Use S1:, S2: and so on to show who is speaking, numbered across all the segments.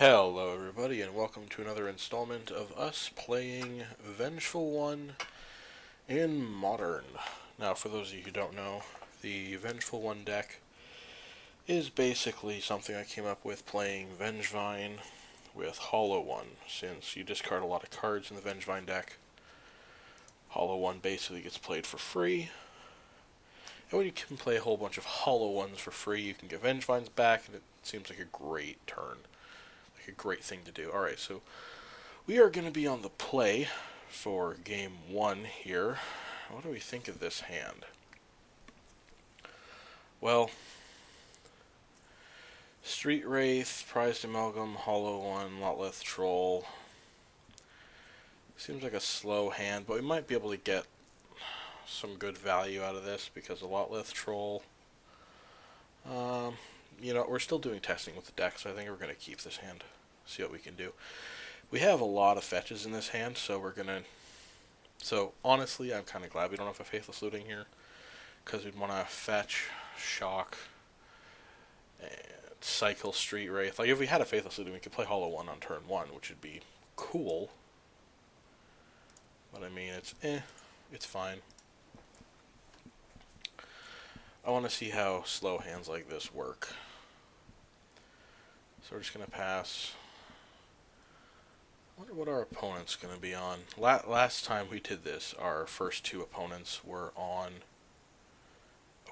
S1: Hello everybody and welcome to another installment of us playing Vengeful One in Modern. Now for those of you who don't know, the Vengeful One deck is basically something I came up with playing Vengevine with Hollow One. Since you discard a lot of cards in the Vengevine deck, Hollow One basically gets played for free. And when you can play a whole bunch of Hollow Ones for free, you can get Vengevines back, and it seems like a great turn. Like a great thing to do. Alright, so we are going to be on the play for game one here. What do we think of this hand? Well, Street Wraith, Prized Amalgam, Hollow One, Lotleth Troll. Seems like a slow hand, but we might be able to get some good value out of this because a Lotleth Troll. We're still doing testing with the deck, so I think we're going to keep this hand. See what we can do. We have a lot of fetches in this hand, so we're going to... So, honestly, I'm kind of glad we don't have a Faithless Looting here, because we'd want to fetch, shock, and cycle Street Wraith. Like, if we had a Faithless Looting, we could play Hollow One on turn one, which would be cool. But, I mean, it's fine. I want to see how slow hands like this work. So we're just going to pass. I wonder what our opponent's going to be on. Last time we did this, our first two opponents were on...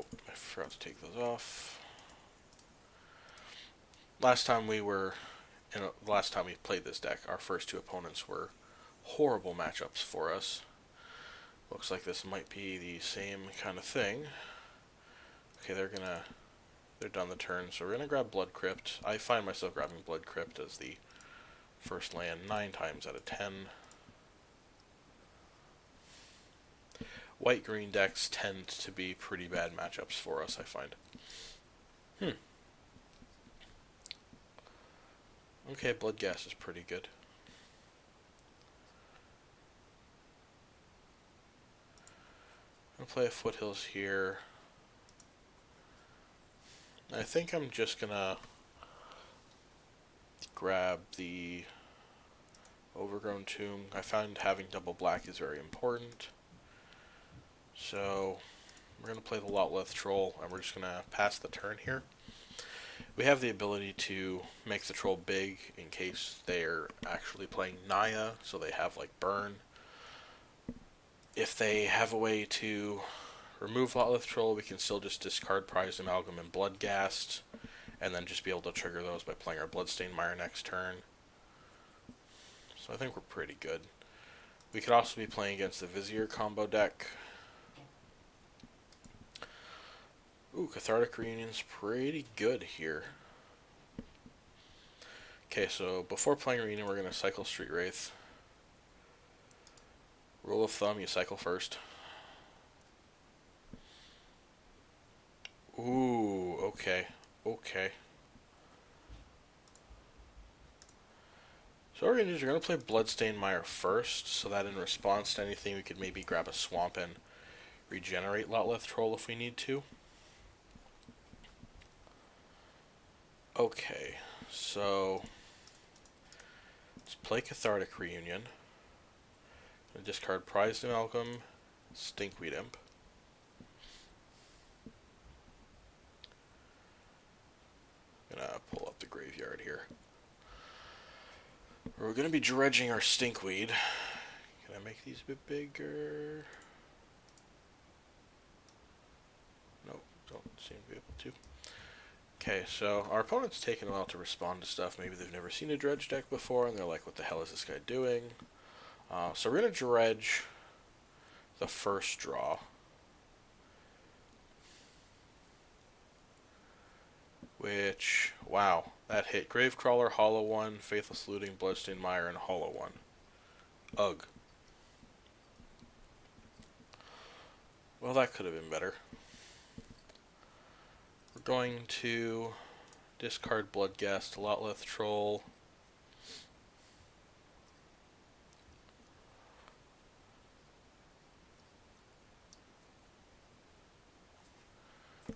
S1: Oh, I forgot to take those off. Last time we played this deck, our first two opponents were horrible matchups for us. Looks like this might be the same kind of thing. Okay, they're done the turn, so we're gonna grab Blood Crypt. I find myself grabbing Blood Crypt as the first land 9 times out of 10. White-green decks tend to be pretty bad matchups for us, I find. Okay, Bloodghast is pretty good. I'm gonna play a Foothills here. I think I'm just gonna grab the Overgrown Tomb. I found having double black is very important. So we're going to play the Lotleth Troll, and we're just going to pass the turn here. We have the ability to make the troll big in case they're actually playing Naya, so they have like burn. If they have a way to remove Lotleth Troll, we can still just discard Prized Amalgam and Bloodghast, and then just be able to trigger those by playing our Bloodstained Mire next turn. So I think we're pretty good. We could also be playing against the Vizier combo deck. Ooh, Cathartic Reunion's pretty good here. Okay, so before playing Reunion, we're going to cycle Street Wraith. Rule of thumb, you cycle first. Ooh, okay. Okay. So what we're going to do is we're going to play Bloodstained Mire first, so that in response to anything, we could maybe grab a Swamp and regenerate Lotleth Troll if we need to. Okay, so let's play Cathartic Reunion. And discard Prized Amalgam, Stinkweed Imp. I'm gonna pull up the graveyard here. We're gonna be dredging our Stinkweed. Can I make these a bit bigger? Nope, don't seem to be able to. Okay, so our opponent's taken a while to respond to stuff. Maybe they've never seen a dredge deck before, and they're like, what the hell is this guy doing? So we're going to dredge the first draw. Which, wow, that hit. Gravecrawler, Hollow One, Faithless Looting, Bloodstained Mire, and Hollow One. Ugh. Well, that could have been better. We're going to discard Bloodghast, Lotleth Troll.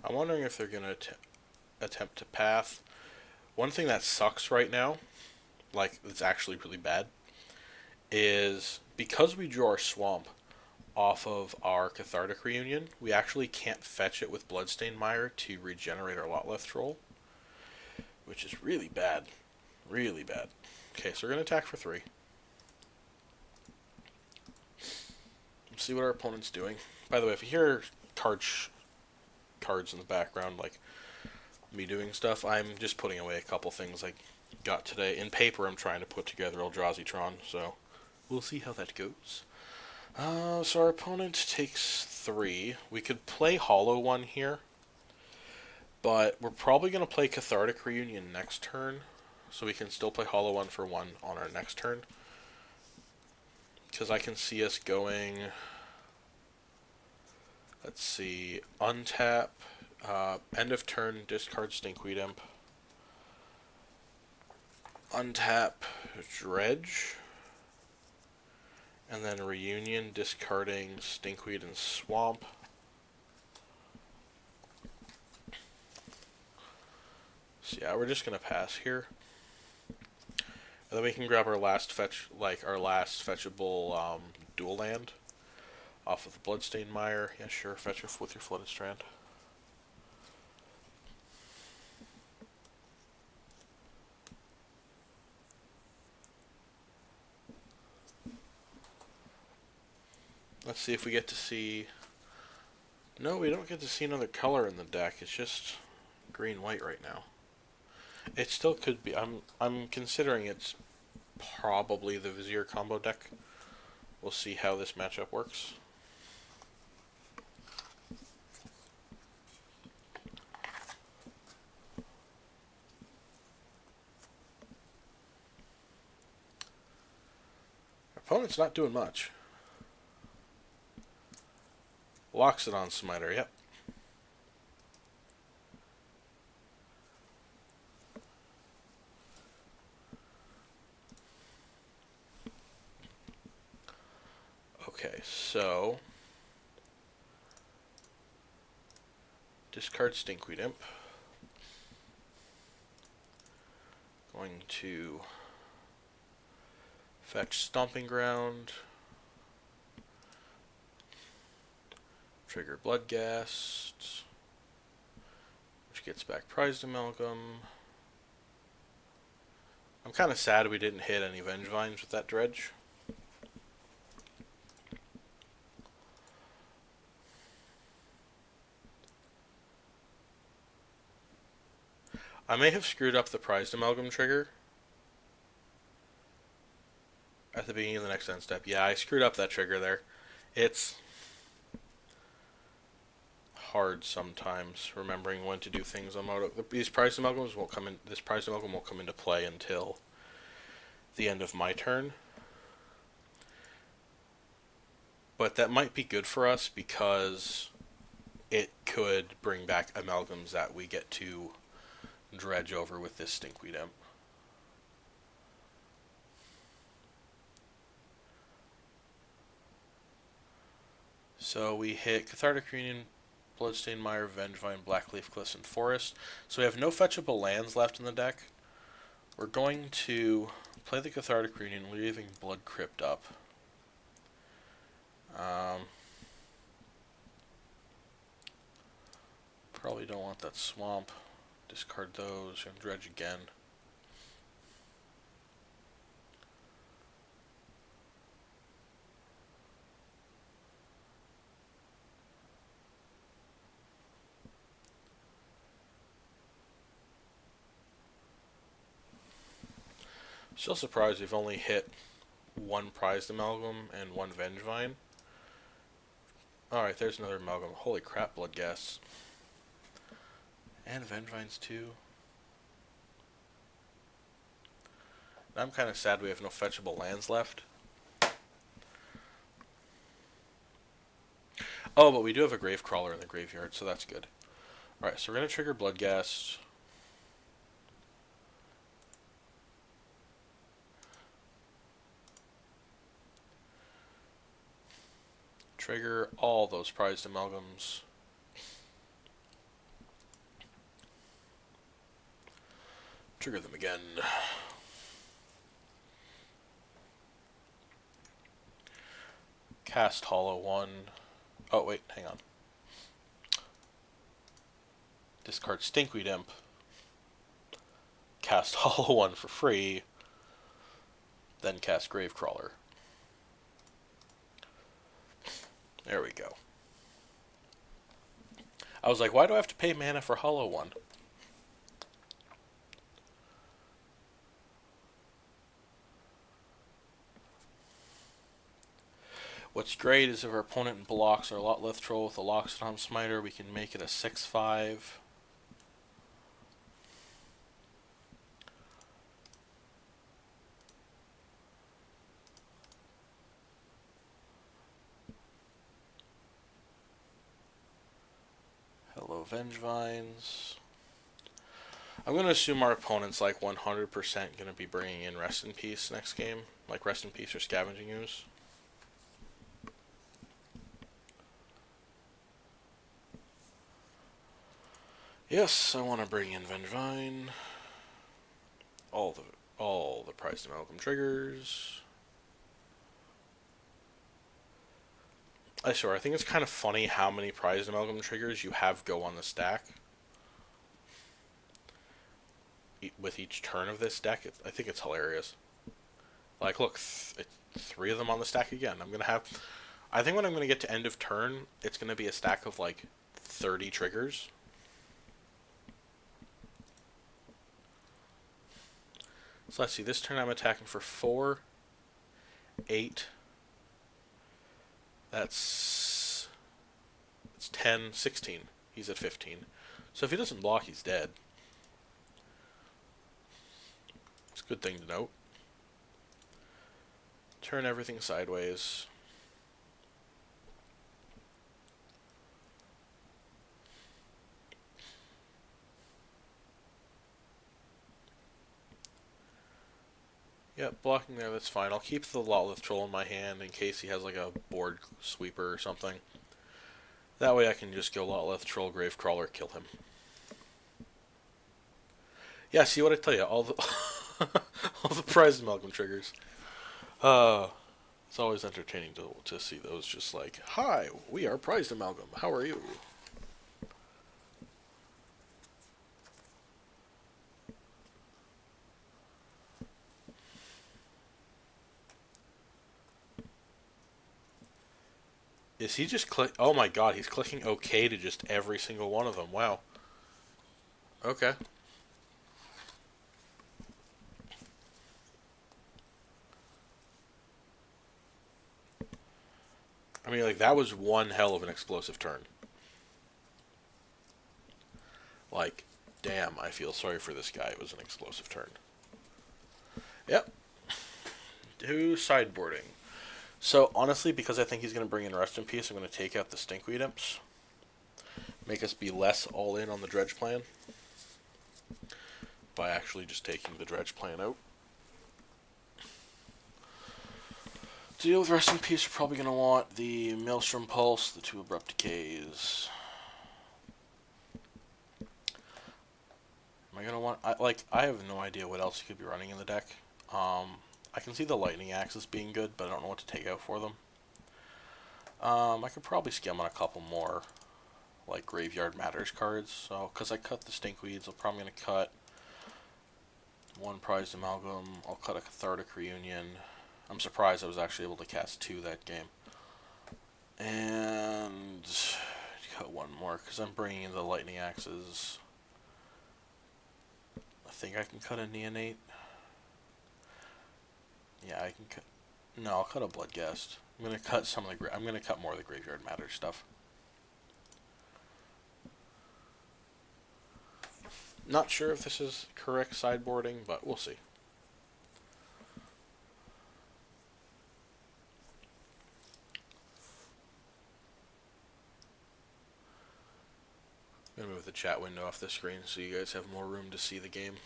S1: I'm wondering if they're going to attempt to path. One thing that sucks right now like, that's actually really bad, is because we drew our swamp off of our Cathartic Reunion, we actually can't fetch it with Bloodstained Mire to regenerate our Lot Left Troll, which is really bad. Really bad. Okay, so we're going to attack for 3. Let's see what our opponent's doing. By the way, if you hear cards in the background, like me doing stuff, I'm just putting away a couple things I got today. In paper, I'm trying to put together Eldrazi-tron, so we'll see how that goes. So our opponent takes 3. We could play Hollow One here, but we're probably going to play Cathartic Reunion next turn, so we can still play Hollow One for 1 on our next turn. Because I can see us going, let's see, untap, end of turn, discard Stinkweed Imp, untap Dredge, and then Reunion, discarding Stinkweed and Swamp. So yeah, we're just going to pass here. And then we can grab our last fetch, our last fetchable dual land off of the Bloodstained Mire. Yeah, sure, fetch it with your Flooded Strand. Let's see if we get to see... No, we don't get to see another color in the deck. It's just green-white right now. It still could be. I'm considering it's probably the Vizier combo deck. We'll see how this matchup works. Our opponent's not doing much. Loxodon Smiter, yep. Okay, so discard Stinkweed Imp. Going to fetch Stomping Ground. Trigger Bloodghast, which gets back Prized Amalgam. I'm kind of sad we didn't hit any Vengevines with that Dredge. I may have screwed up the Prized Amalgam trigger at the beginning of the next end step. Yeah, I screwed up that trigger there. It's hard sometimes remembering when to do things on Moto. These Prized Amalgams won't come in. This Prized Amalgam won't come into play until the end of my turn. But that might be good for us because it could bring back amalgams that we get to dredge over with this Stinkweed Imp. So we hit Cathartic Reunion, Bloodstained Mire, Vengevine, Blackleaf Cliffs, and Forest. So we have no fetchable lands left in the deck. We're going to play the Cathartic Reunion, leaving Blood Crypt up. Probably don't want that Swamp. Discard those and dredge again. Still surprised we've only hit 1 Prized Amalgam and 1 Vengevine. Alright, there's another Amalgam. Holy crap, Bloodghast. And Vengevines too. I'm kind of sad we have no fetchable lands left. Oh, but we do have a Gravecrawler in the graveyard, so that's good. Alright, so we're going to trigger Bloodghast. Trigger all those Prized Amalgams. Trigger them again. Cast Hollow One. Oh, wait, hang on. Discard Stinkweed Imp. Cast Hollow One for free. Then cast Gravecrawler. There we go. I was like, why do I have to pay mana for Hollow One? What's great is if our opponent blocks our Lotleth Troll with a Loxodon Smiter, we can make it a 6/5. Hello, Vengevines. I'm going to assume our opponent's like 100% going to be bringing in Rest in Peace next game. Like Rest in Peace or Scavenging Ooze. Yes, I want to bring in Vengevine. All the Prized Amalgam triggers. I think it's kind of funny how many Prized Amalgam triggers you have go on the stack. With each turn of this deck, I think it's hilarious. Like, look, 3 of them on the stack again. I think when I'm going to get to end of turn, it's going to be a stack of like 30 triggers. So let's see, this turn I'm attacking for 4, 8, it's 10, 16. He's at 15. So if he doesn't block, he's dead. It's a good thing to note. Turn everything sideways. Yep, blocking there, that's fine. I'll keep the Lotleth Troll in my hand in case he has like a board sweeper or something. That way I can just go Lotleth Troll, Gravecrawler, kill him. Yeah, see what I tell you, all the all the Prized Amalgam triggers. It's always entertaining to see those just like, hi, we are Prized Amalgam, how are you? Is he just oh my god, he's clicking OK to just every single one of them, wow. Okay. I mean, like, that was one hell of an explosive turn. Like, damn, I feel sorry for this guy. It was an explosive turn. Yep. Do sideboarding. So, honestly, because I think he's going to bring in Rest in Peace, I'm going to take out the Stinkweed Imps. Make us be less all-in on the Dredge plan. By actually just taking the Dredge plan out. To deal with Rest in Peace, we're probably going to want the Maelstrom Pulse, the 2 Abrupt Decays. Am I going to want... I have no idea what else you could be running in the deck. I can see the Lightning Axes being good, but I don't know what to take out for them. I could probably skim on a couple more, like, Graveyard Matters cards. So, because I cut the Stinkweeds, I'm probably going to cut 1 Prized Amalgam. I'll cut a Cathartic Reunion. I'm surprised I was actually able to cast 2 that game. And cut 1 more, because I'm bringing in the Lightning Axes. I think I can cut a Neonate. Yeah, I can cut... No, I'll cut a Bloodghast. I'm gonna cut some of the... I'm gonna cut more of the Graveyard Matters stuff. Not sure if this is correct sideboarding, but we'll see. I'm gonna move the chat window off the screen so you guys have more room to see the game.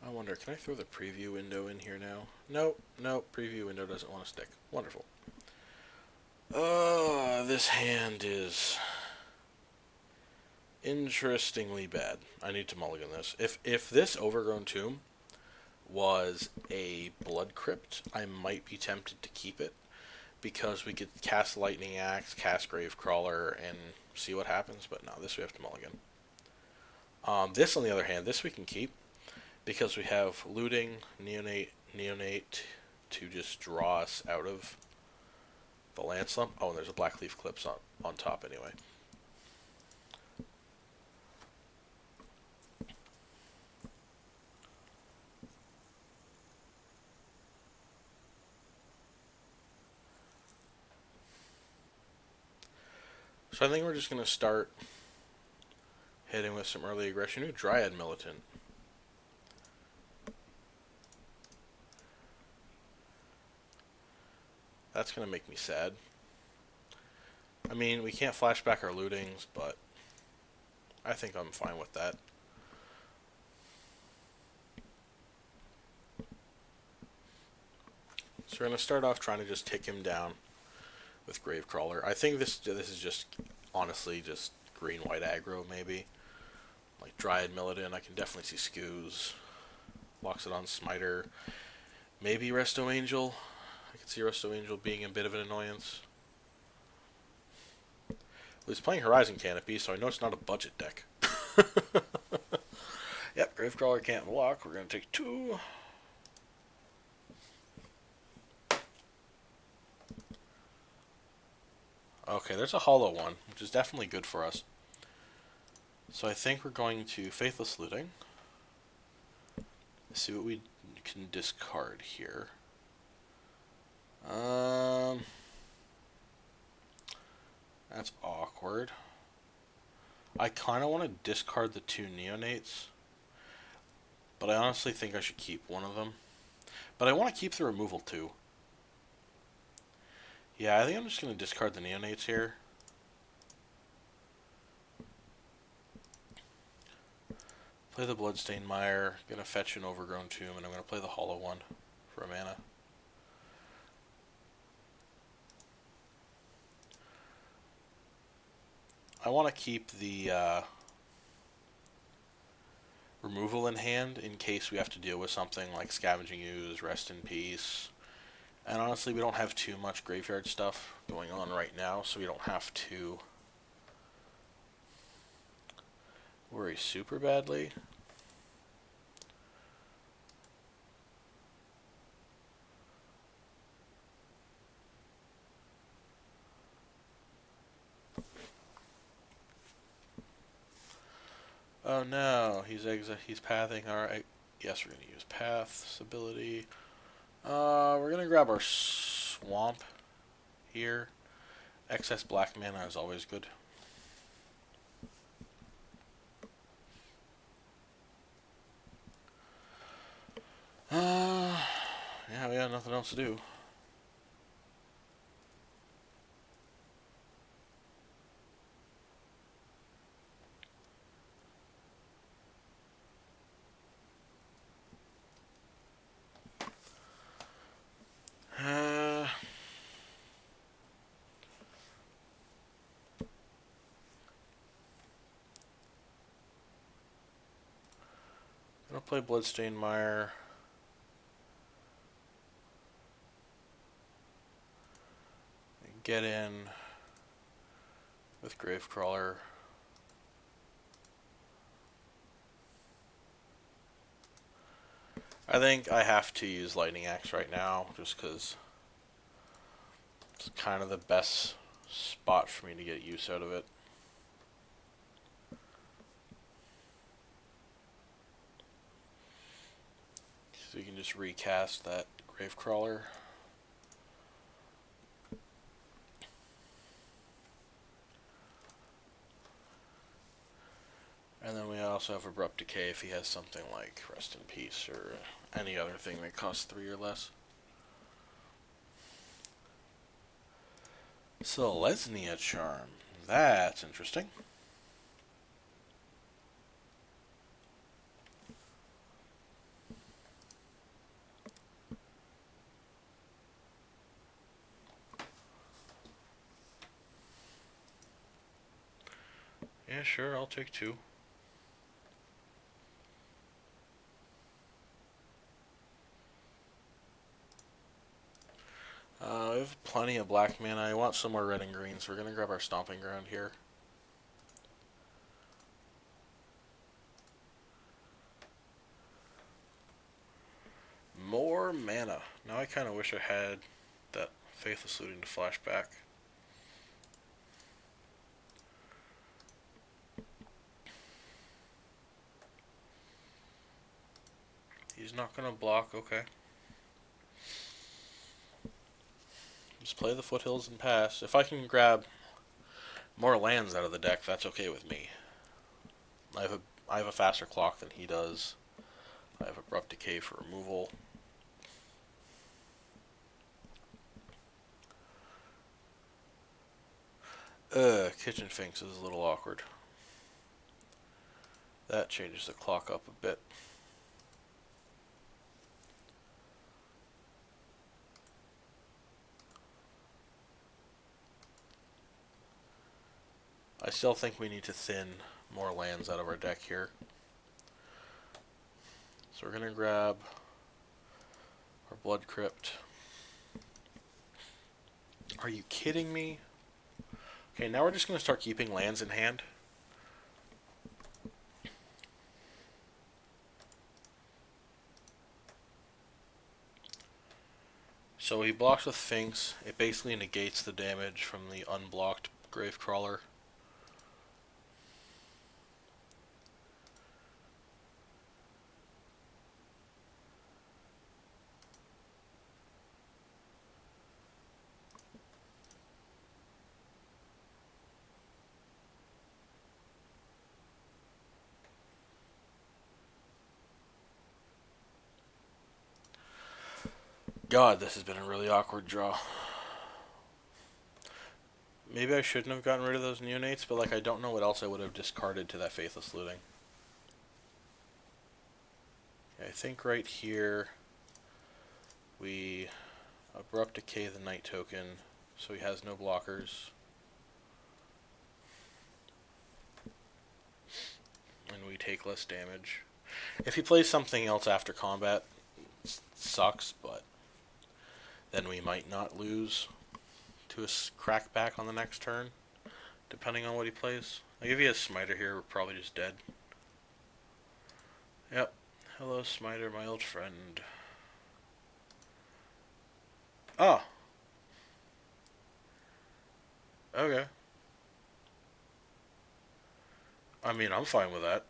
S1: I wonder, can I throw the preview window in here now? Nope, nope, preview window doesn't want to stick. Wonderful. This hand is interestingly bad. I need to mulligan this. If this Overgrown Tomb was a Blood Crypt. I might be tempted to keep it because we could cast Lightning Axe, cast Gravecrawler, and see what happens. But no, this we have to mulligan. This, on the other hand, this we can keep because we have Looting, Neonate to just draw us out of the land slump. Oh, and there's a Blackleaf Clips on top anyway. So I think we're just going to start hitting with some early aggression. Ooh, Dryad Militant. That's going to make me sad. I mean, we can't flashback our lootings, but I think I'm fine with that. So we're going to start off trying to just tick him down with Gravecrawler. I think this is just, honestly, just green-white aggro, maybe. Like Dryad Militant, I can definitely see Skoos. Locks it on Smiter. Maybe Resto Angel. I can see Resto Angel being a bit of an annoyance. Well, he's playing Horizon Canopy, so I know it's not a budget deck. Yep, Gravecrawler can't block. We're going to take 2. Okay, there's a hollow one, which is definitely good for us. So I think we're going to Faithless Looting. Let's see what we can discard here. That's awkward. I kind of want to discard the 2 Neonates, but I honestly think I should keep one of them. But I want to keep the removal too. Yeah, I think I'm just going to discard the Neonates here. Play the Bloodstained Mire, going to fetch an Overgrown Tomb, and I'm going to play the Hollow One for a mana. I want to keep the removal in hand in case we have to deal with something like Scavenging Ooze, Rest in Peace. And honestly, we don't have too much graveyard stuff going on right now, so we don't have to worry super badly. Oh no, he's pathing. Alright, yes, we're going to use Path's ability. We're going to grab our Swamp here. Excess black mana is always good. Yeah, we got nothing else to do. I'm gonna play Bloodstained Mire. Get in with Gravecrawler. I think I have to use Lightning Axe right now, just because it's kind of the best spot for me to get use out of it. So you can just recast that Gravecrawler. And then we also have Abrupt Decay if he has something like Rest in Peace or any other thing that costs 3 or less. Selesnya Charm. That's interesting. Yeah, sure, I'll take 2. have plenty of black mana. I want some more red and green, so we're going to grab our Stomping Ground here. More mana. Now I kind of wish I had that Faithless Looting to flash back. He's not going to block, okay. Just play the Foothills and pass. If I can grab more lands out of the deck, that's okay with me. I have a faster clock than he does. I have Abrupt Decay for removal. Kitchen Finks is a little awkward. That changes the clock up a bit. I still think we need to thin more lands out of our deck here. So we're going to grab our Blood Crypt. Are you kidding me? Okay, now we're just going to start keeping lands in hand. So he blocks with Finks. It basically negates the damage from the unblocked Gravecrawler. God, this has been a really awkward draw. Maybe I shouldn't have gotten rid of those neonates, but like I don't know what else I would have discarded to that Faithless Looting. Okay, I think right here we Abrupt Decay the Night token, so he has no blockers. And we take less damage. If he plays something else after combat, it sucks, but then we might not lose to a crackback on the next turn, depending on what he plays. Like if he has Smiter here, we're probably just dead. Yep. Hello, Smiter, my old friend. Oh. Okay. I mean, I'm fine with that.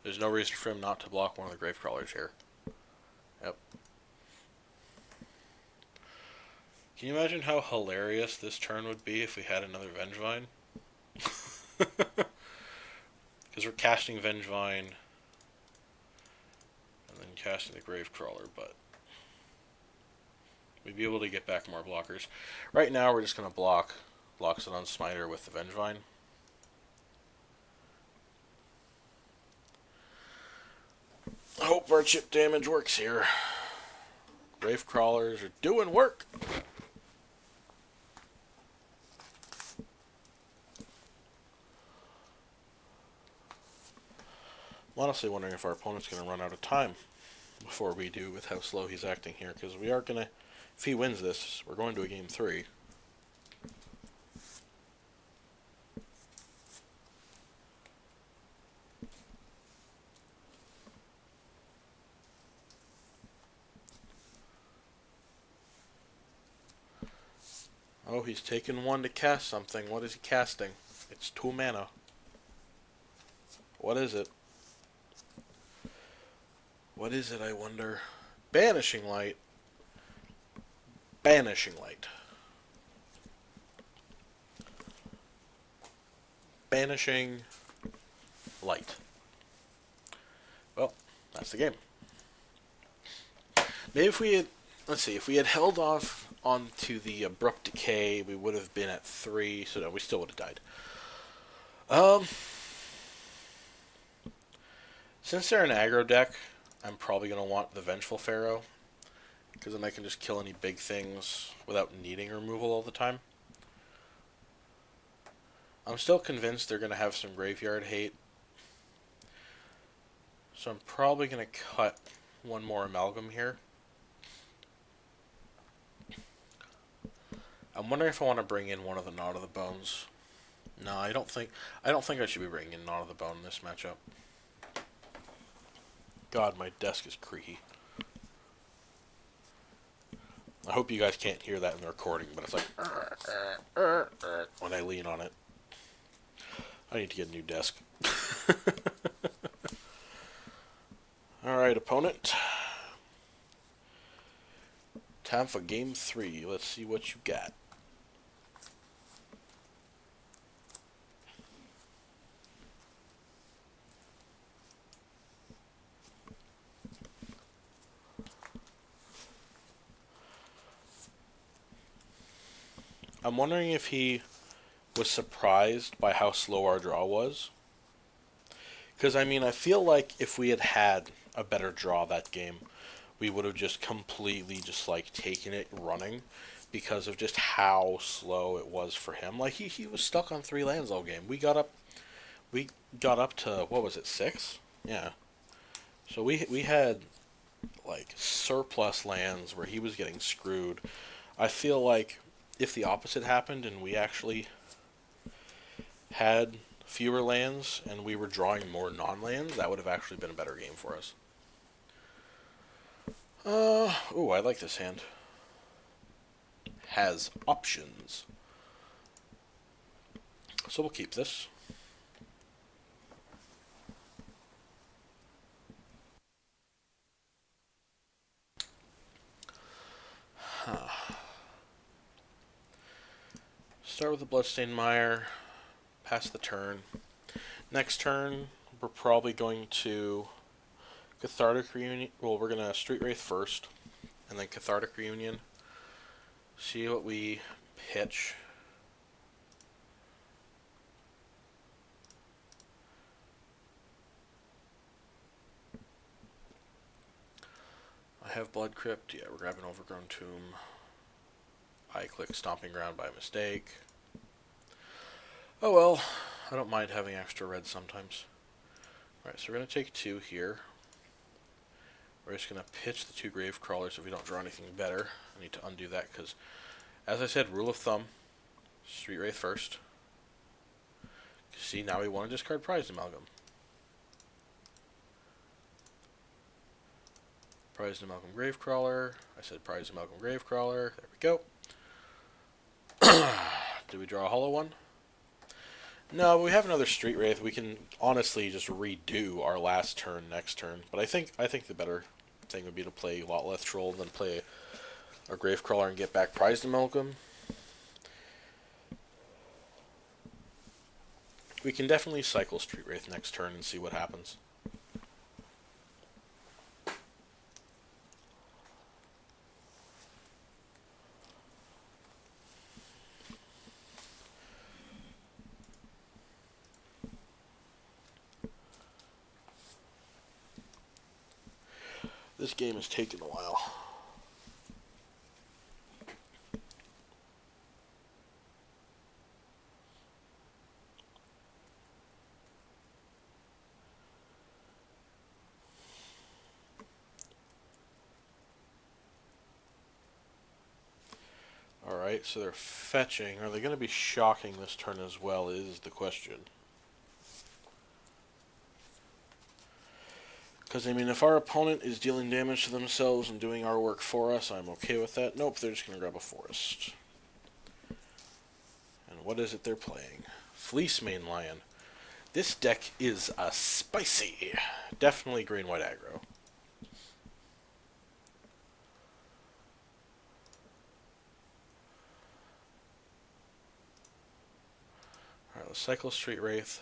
S1: There's no reason for him not to block one of the Gravecrawlers here. Yep. Can you imagine how hilarious this turn would be if we had another Vengevine? Because we're casting Vengevine and then casting the Gravecrawler, but we'd be able to get back more blockers. Right now we're just going to block Loxodon Smiter with the Vengevine. I hope our chip damage works here. Gravecrawlers are doing work. I'm honestly wondering if our opponent's going to run out of time before we do with how slow he's acting here, because we are going to, if he wins this, we're going to a game 3. Oh, he's taken one to cast something. What is he casting? It's 2 mana. What is it? What is it, I wonder? Banishing Light. Banishing Light. Banishing Light. Well, that's the game. Maybe if we had, let's see, if we had held off onto the Abrupt Decay, we would have been at 3, so no, we still would have died. Since they're an aggro deck, I'm probably going to want the Vengeful Pharaoh, because then I can just kill any big things without needing removal all the time. I'm still convinced they're going to have some graveyard hate. So I'm probably going to cut one more amalgam here. I'm wondering if I want to bring in one of the Knot of the Bones. No, I don't think I should be bringing in Knot of the Bone in this matchup. God, my desk is creaky. I hope you guys can't hear that in the recording, but it's like when I lean on it. I need to get a new desk. Alright, opponent. Time for game 3. Let's see what you got. I'm wondering if he was surprised by how slow our draw was. Because, I mean, I feel like if we had had a better draw that game, we would have just completely just, like, taken it running because of just how slow it was for him. Like, he was stuck on 3 lands all game. We got up to, what was it, 6? Yeah. So we had, like, surplus lands where he was getting screwed. I feel like if the opposite happened and we actually had fewer lands and we were drawing more non-lands, that would have actually been a better game for us. Ooh, I like this hand. Has options. So we'll keep this. Start with the Bloodstained Mire. Pass the turn. Next turn, we're probably going to Cathartic Reunion. Well, we're going to Street Wraith first, and then Cathartic Reunion. See what we pitch. I have Blood Crypt. Yeah, we're grabbing Overgrown Tomb. I click Stomping Ground by mistake. Oh well, I don't mind having extra red sometimes. Alright, so we're going to take 2 here. We're just going to pitch the 2 Grave Crawlers if we don't draw anything better. I need to undo that because, as I said, rule of thumb, Street Wraith first. See, now we want to discard Prized Amalgam. Prized Amalgam Gravecrawler. I said Prized Amalgam Gravecrawler. There we go. Did we draw a hollow one? No, but we have another Street Wraith. We can honestly just redo our last turn next turn. But I think the better thing would be to play Lotleth Troll and then play our Gravecrawler and get back Prized Amalgam. We can definitely cycle Street Wraith next turn and see what happens. This game has taken a while. Alright, so they're fetching. Are they going to be shocking this turn as well is the question. Because, I mean, if our opponent is dealing damage to themselves and doing our work for us, I'm okay with that. Nope, they're just going to grab a forest. And what is it they're playing? Fleece Mane Lion. This deck is spicy. Definitely green-white aggro. Alright, let's cycle Street Wraith.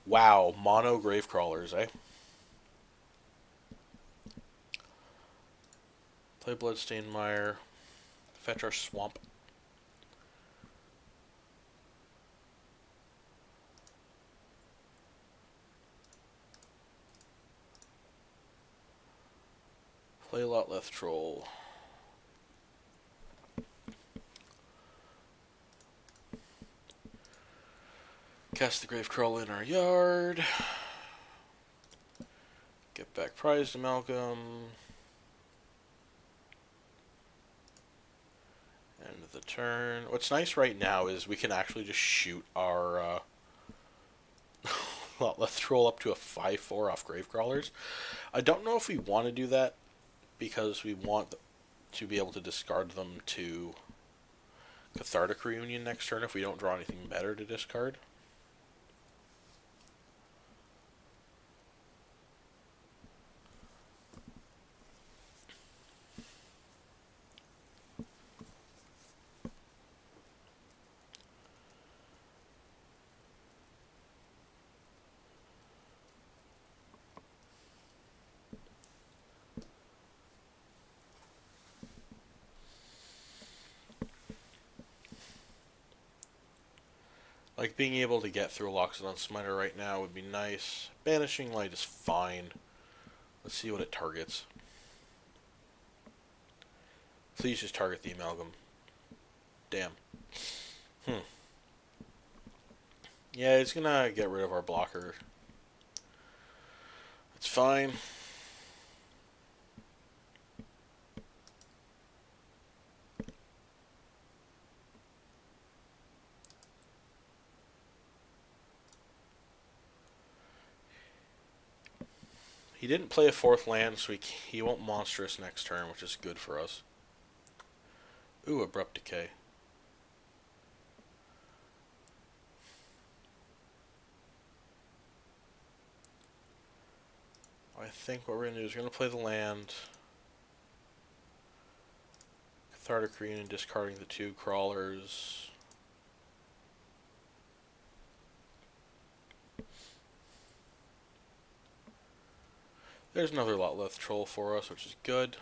S1: Wow, mono Gravecrawlers, eh? Play Bloodstained Mire. Fetch our Swamp. Play Lotleth Troll. Cast the Gravecrawler in our yard. Get back Prized Amalgam. End of the turn. What's nice right now is we can actually just shoot our well, let's throw up to a 5/4 off Gravecrawlers. I don't know if we want to do that because we want to be able to discard them to Cathartic Reunion next turn if we don't draw anything better to discard. Like, being able to get through Loxodon Smiter right now would be nice. Banishing Light is fine. Let's see what it targets. Please just target the Amalgam. Damn. Yeah, it's gonna get rid of our blocker. It's fine. He didn't play a 4th land, so he won't Monstrous next turn, which is good for us. Ooh, Abrupt Decay. I think what we're going to do is we're going to play the land. Cathartic Reunion, discarding the 2 crawlers. There's another Lotleth Troll for us, which is good.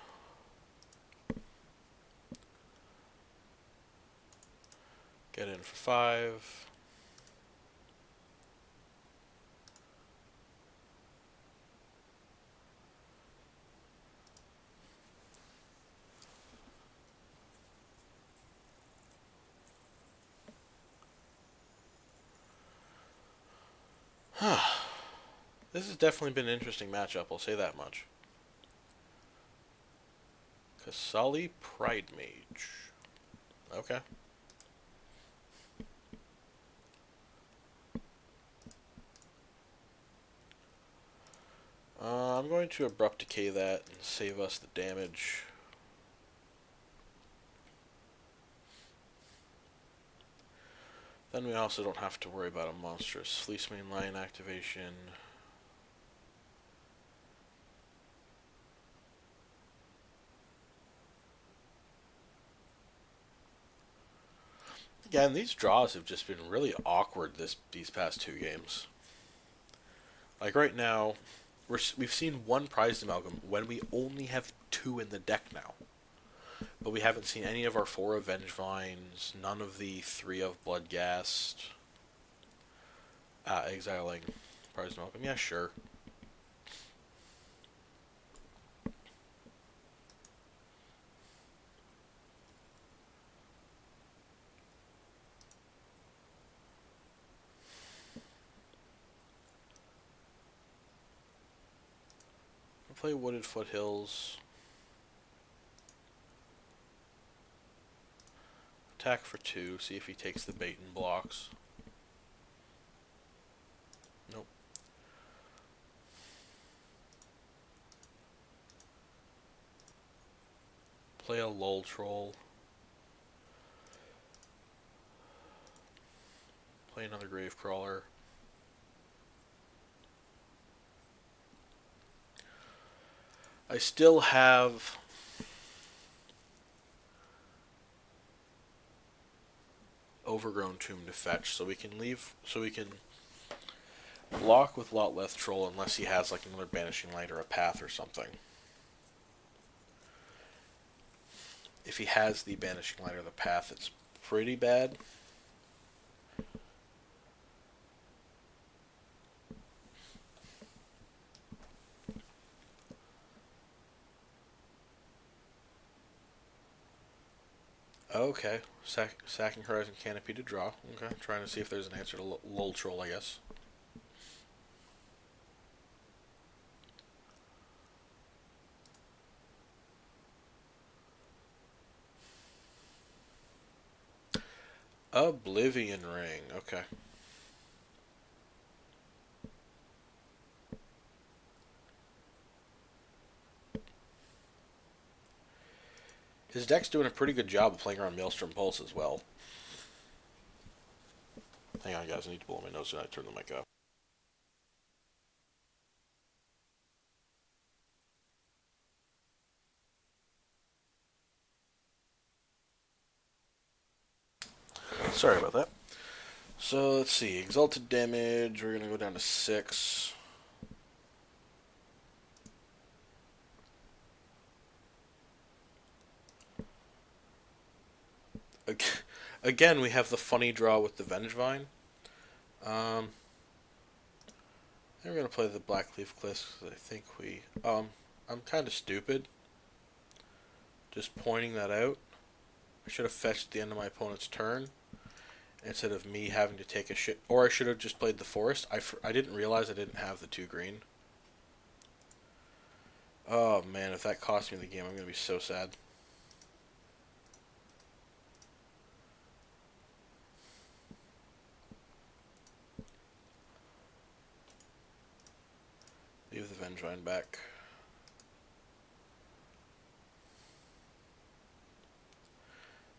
S1: Get in for 5. This has definitely been an interesting matchup, I'll say that much. Kasali Pride Mage. Okay. I'm going to Abrupt Decay that and save us the damage. Then we also don't have to worry about a monstrous Fleece Mane Lion activation. Again, these draws have just been really awkward these past 2 games. Like right now, we've seen 1 Prized Amalgam when we only have 2 in the deck now. But we haven't seen any of our 4 Avenge Vines, none of the 3 of Bloodghast. Exiling Prized Amalgam, yeah, sure. I'll play Wooded Foothills. Attack for 2, see if he takes the bait and blocks. Nope. Play a Lull Troll. Play another Gravecrawler. I still have Overgrown Tomb to fetch, so we can block with Lotleth Troll unless he has like another Banishing Light or a Path or something. If he has the Banishing Light or the Path, it's pretty bad. Okay. Sacking Horizon Canopy to draw. Okay. Trying to see if there's an answer to Lol Troll, I guess. Oblivion Ring. Okay. His deck's doing a pretty good job of playing around Maelstrom Pulse as well. Hang on, guys. I need to blow my nose when I turn the mic off. Sorry about that. So, let's see. Exalted damage. We're going to go down to 6. Again, we have the funny draw with the Vengevine. Then we're going to play the Blackleaf Cliffs. I think we... I'm kind of stupid. Just pointing that out. I should have fetched at the end of my opponent's turn instead of me having to take a shit. Or I should have just played the Forest. I didn't realize I didn't have the 2 green. Oh man, if that cost me the game, I'm going to be so sad. Leave the Vengevine back.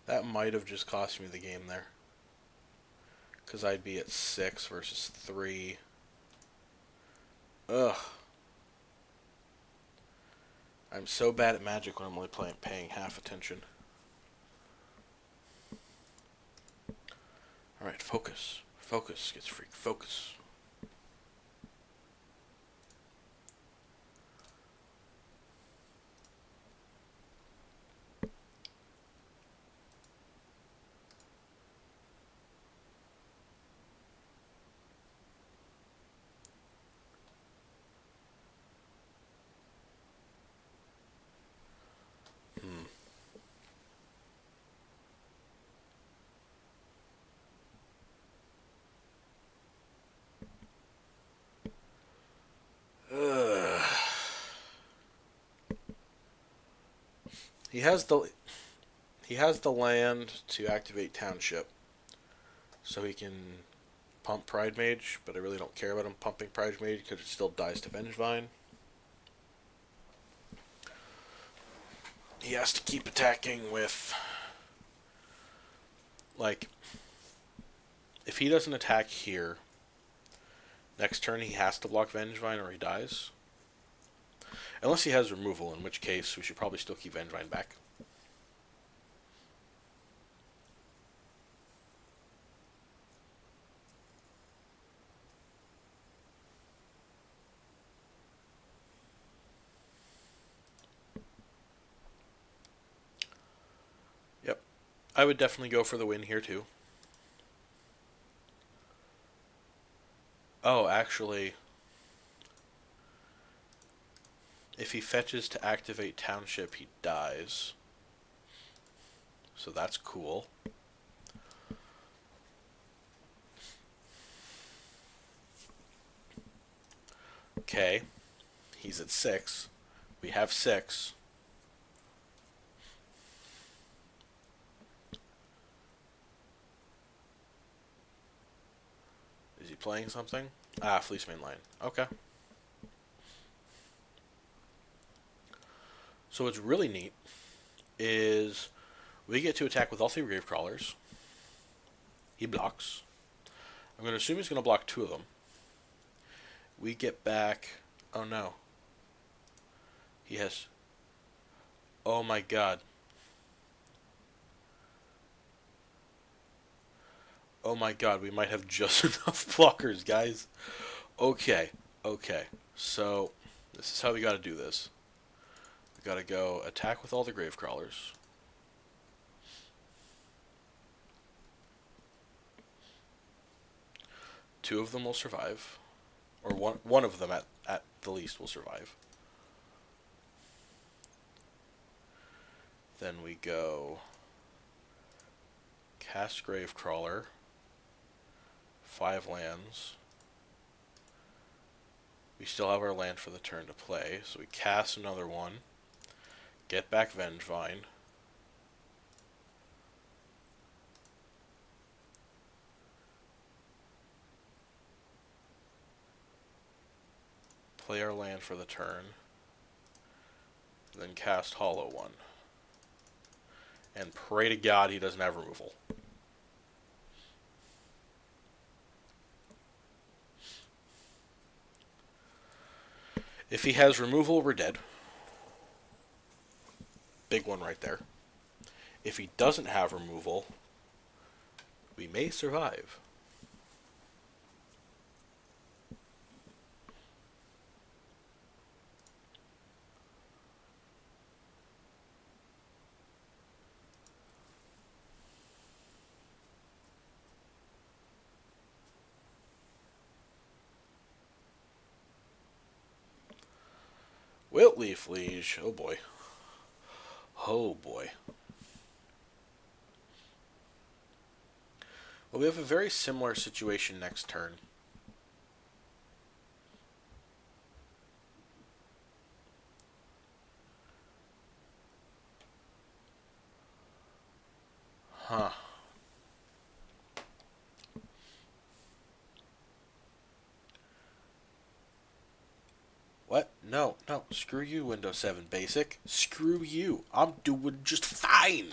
S1: That might have just cost me the game there. Because I'd be at 6 versus 3. Ugh. I'm so bad at Magic when I'm only paying half attention. Alright, focus. Focus, gets freak. Focus. Ugh. He has the land to activate Township, so he can pump Pride Mage, but I really don't care about him pumping Pride Mage because it still dies to Vengevine. He has to keep attacking with, like, if he doesn't attack here, next turn he has to block Vengevine or he dies. Unless he has removal, in which case we should probably still keep Vengevine back. Yep. I would definitely go for the win here too. Oh, actually, if he fetches to activate Township, he dies. So that's cool. Okay. He's at 6. We have 6. Is he playing something? Ah, Fleece Mainline. Okay. So what's really neat is we get to attack with all 3 Gravecrawlers. He blocks. I'm going to assume he's going to block 2 of them. We get back... Oh no. He has... Oh my god. Oh my god, we might have just enough blockers, guys. Okay, okay. So, this is how we gotta do this. We gotta go attack with all the Gravecrawlers. Two of them will survive. Or one of them at the least will survive. Then we go cast Gravecrawler, 5 lands. We still have our land for the turn to play, so we cast another one, get back Vengevine, play our land for the turn, then cast Hollow One. And pray to God he doesn't have removal. If he has removal, we're dead. Big one right there. If he doesn't have removal, we may survive. Wiltleaf Liege. Oh boy. Oh boy. Well, we have a very similar situation next turn. Huh. What? No, no. Screw you, Windows 7 Basic. Screw you. I'm doing just fine.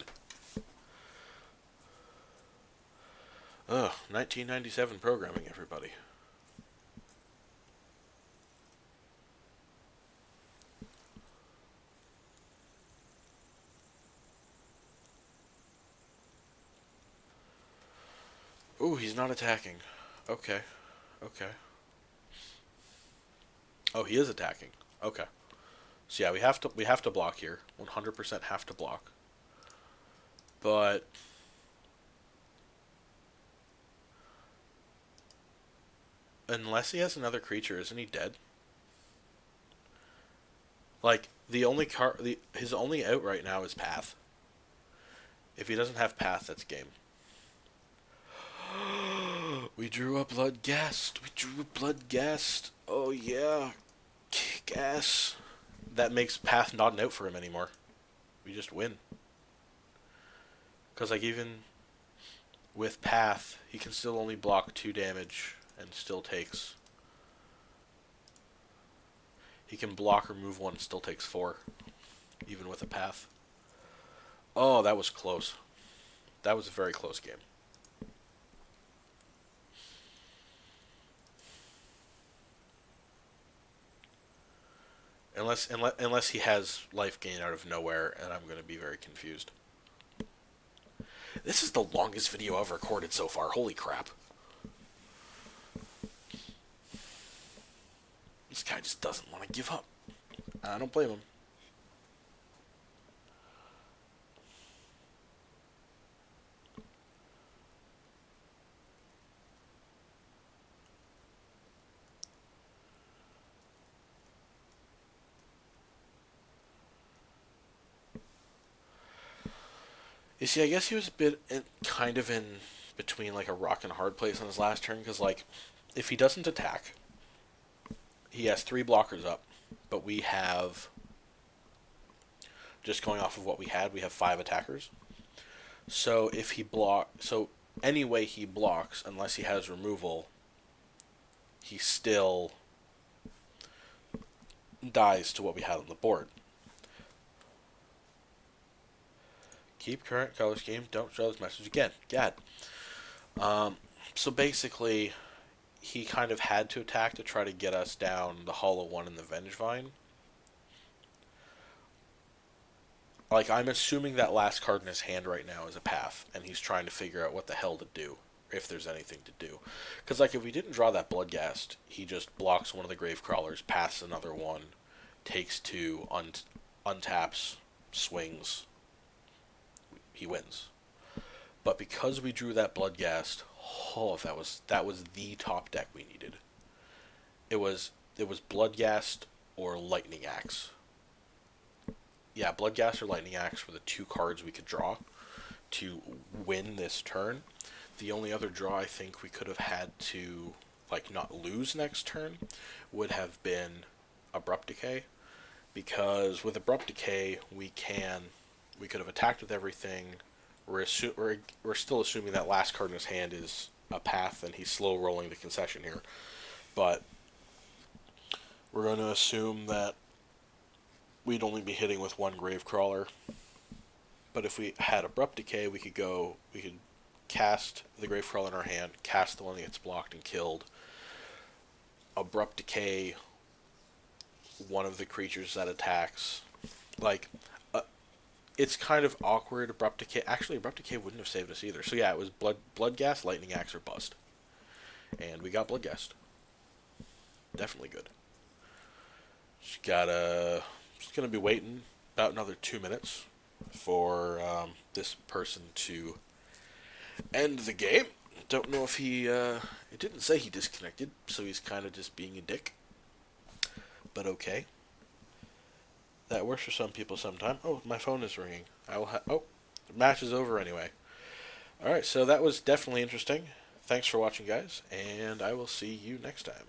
S1: Ugh, 1997 programming, everybody. Ooh, he's not attacking. Okay. Okay. Oh, he is attacking. Okay. So yeah, we have to block here. 100% have to block. But unless he has another creature, isn't he dead? Like the only his only out right now is Path. If he doesn't have Path, that's game. We drew a Bloodghast. We drew a Bloodghast. Oh yeah. Kick ass. That makes Path not an out for him anymore. We just win. Because like even with Path, he can still only block 2 damage and still takes. He can block or move 1 and still takes 4. Even with a Path. Oh, that was close. That was a very close game. Unless he has life gain out of nowhere, and I'm going to be very confused. This is the longest video I've recorded so far. Holy crap. This guy just doesn't want to give up. I don't blame him. You see, I guess he was a bit kind of in between like a rock and a hard place on his last turn, because like if he doesn't attack, he has 3 blockers up, but we have, just going off of what we had, we have 5 attackers. So if he anyway he blocks, unless he has removal, he still dies to what we had on the board. Keep current color scheme. Don't show this message again. Gad. So basically, he kind of had to attack to try to get us down the Hollow One and the Vengevine. Like, I'm assuming that last card in his hand right now is a Path, and he's trying to figure out what the hell to do, if there's anything to do. Because, like, if we didn't draw that Bloodghast, he just blocks one of the Gravecrawlers, passes another one, takes 2, untaps, swings. He wins. But because we drew that Bloodghast, oh, that was the top deck we needed. It was Bloodghast or Lightning Axe. Yeah, Bloodghast or Lightning Axe were the 2 cards we could draw to win this turn. The only other draw I think we could have had to, like, not lose next turn would have been Abrupt Decay, because with Abrupt Decay we could have attacked with everything. We're still assuming that last card in his hand is a path, and he's slow rolling the concession here. But we're going to assume that we'd only be hitting with one Gravecrawler. But if we had Abrupt Decay, we could cast the Gravecrawler in our hand, cast the one that gets blocked and killed, Abrupt Decay one of the creatures that attacks. Like, it's kind of awkward. Abrupt Decay. Actually, Abrupt Decay wouldn't have saved us either. So yeah, it was Bloodghast, Lightning Axe, or Bust. And we got Bloodghast. Definitely good. Just gonna be waiting about another 2 minutes for this person to end the game. Don't know if he, it didn't say he disconnected, so he's kind of just being a dick. But okay. That works for some people sometime. Oh, my phone is ringing. Oh, the match is over anyway. Alright, so that was definitely interesting. Thanks for watching, guys, and I will see you next time.